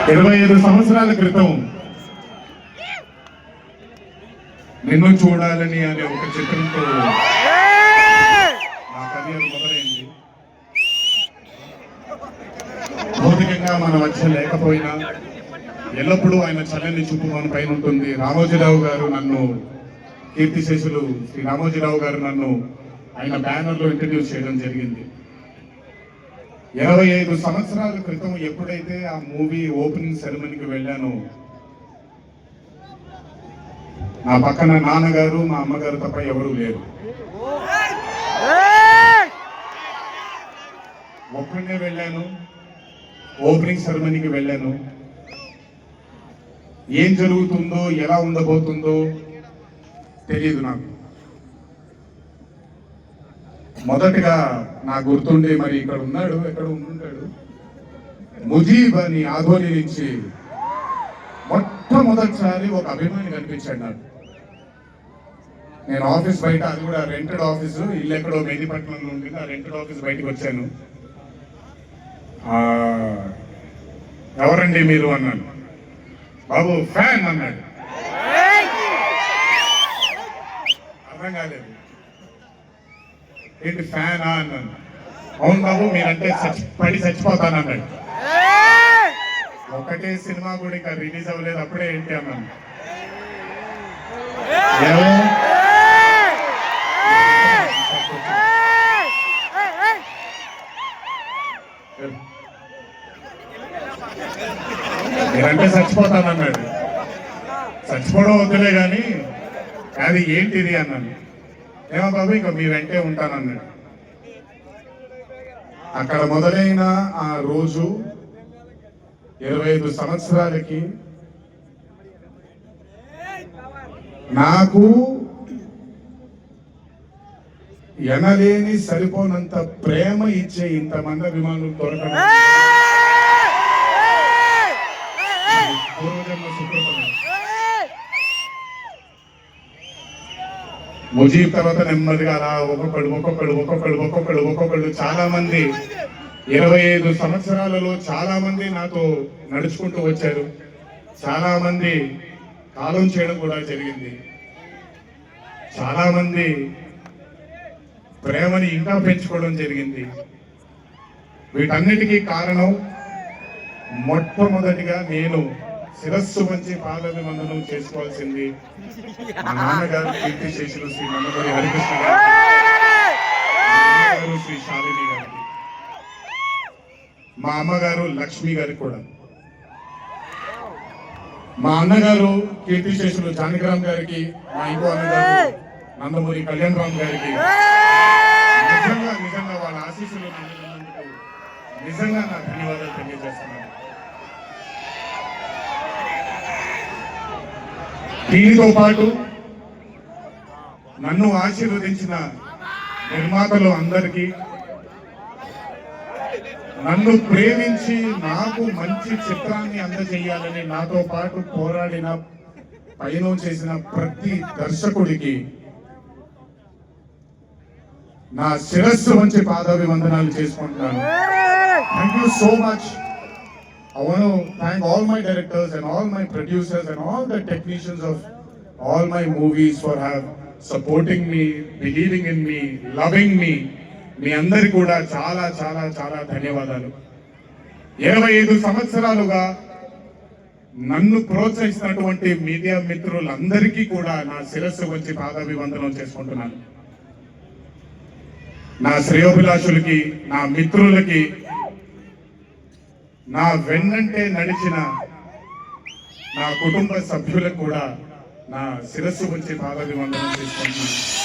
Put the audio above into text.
25 సంవత్సరాల క్రితం నిన్ను చూడాలని అనే ఒక చిత్రంతో నా కెరీర్ మొదలైంది. భౌతికంగా మన మధ్య లేకపోయినా ఎల్లప్పుడూ ఆయన చల్లని చూపు మన పైన ఉంటుంది. రామోజీరావు గారు నన్ను, కీర్తిశేషులు శ్రీ రామోజీరావు గారు నన్ను ఆయన బ్యానర్లో ఇంట్రడ్యూస్ చేయడం జరిగింది. 25 సంవత్సరాల క్రితం ఎప్పుడైతే ఆ మూవీ ఓపెనింగ్ సెరమనీకి వెళ్ళానో, నా పక్కన నాన్నగారు మా అమ్మగారు తప్ప ఎవరూ లేరు. ఒక్కడే వెళ్ళాను, ఓపెనింగ్ సెరమనీకి వెళ్ళాను. ఏం జరుగుతుందో, ఎలా ఉండబోతుందో తెలియదు నాకు. మొదటగా నా గుర్తుండి, మరి ఇక్కడ ఉన్నాడు, ఎక్కడ ఉంటుంటాడు, ముజీబ్ అని ఆధోని నుంచి మొట్టమొదటిసారి ఒక అభిమాని కనిపించాడు నాకు. నేను ఆఫీస్ బయట, అది కూడా రెంటెడ్ ఆఫీసు, ఇల్లు ఎక్కడో మెహదీపట్నంలో ఉంటుంది, ఆ రెంటెడ్ ఆఫీస్ బయటకు వచ్చాను. ఎవరండి మీరు అన్నాను. బాబు ఫ్యాన్ అన్నాడు. అర్థం కాలేదు. ఏంటి ఫ్యానా అన్నాను. అవును బాబు, మీరంటే పడి చచ్చిపోతానన్నాడు. ఒకటే సినిమా కూడా ఇంకా రిలీజ్ అవ్వలేదు, అప్పుడే ఏంటి అన్నాను. మీరంటే చచ్చిపోతానన్నాడు. చచ్చిపోవడం వద్దులే కానీ అది ఏంటిది అన్నాను. ఏమో బాబు, ఇంకా మీ వెంటే ఉంటానన్నాడు. అక్కడ మొదలైన ఆ రోజు 25 సంవత్సరాలకి నాకు ఎనలేని సరిపోనంత ప్రేమ ఇచ్చే ఇంతమంది అభిమానులు దొరకడం పూర్వజన్మ సుకృతమే. ముజీబ్ తర్వాత నెమ్మదిగా అలా ఒక్కొక్కళ్ళు చాలా మంది 25 సంవత్సరాలలో చాలా మంది నాతో నడుచుకుంటూ వచ్చారు. చాలా మంది కాలం చేయడం కూడా జరిగింది. చాలా మంది ప్రేమని ఇంకా పెంచుకోవడం జరిగింది. వీటన్నిటికీ కారణం మొట్టమొదటిగా నేను శిరస్సు వంచి పాదాభివందనం చేసుకోవాల్సింది మా నాన్నగారు కీర్తిశేషులు శ్రీ నందమూరి హరికృష్ణ గారు, శ్రీ శాలిని గారికి, మా అమ్మగారు లక్ష్మి గారికి కూడా, మా అన్నగారు కీర్తిశేషులు జానకిరామ్ గారికి, మా ఇంకో అన్నగారు నందమూరి కళ్యాణ్ రామ్ గారికి నిజంగా వాళ్ళ ఆశీస్సులు నిజంగా నా ధన్యవాదాలు తెలియజేస్తున్నాను. దీనితో పాటు నన్ను ఆశీర్వదించిన నిర్మాతలు అందరికీ, నన్ను ప్రేమించి నాకు మంచి చిత్రాన్ని అందజేయాలని నాతో పాటు పోరాడిన, పయనం చేసిన ప్రతి దర్శకుడికి నా శిరస్సు వంచి పాదాభివందనాలు చేసుకుంటున్నాను. Thank you so much. I want to thank all my directors and all my producers and all the technicians of all my movies for supporting me, believing in me, loving me. మీ అందరి కూడా చాలా చాలా చాలా ధన్యవాదాలు. 25 సంవత్సరాలుగా నన్ను ప్రోత్సహిస్తున్నటువంటి media మిత్రులందరికీ కూడా నా శిరస్సు వచ్చి పాదాభివందనం చేసుకుంటున్నాను. నా శ్రేయోభిలాషులకి, నా మిత్రులకి, నా వెన్నంటే నడిచిన నా కుటుంబ సభ్యులకు కూడా నా శిరస్సు వచ్చి పాదాభివందనం చేసుకుంటున్నాను.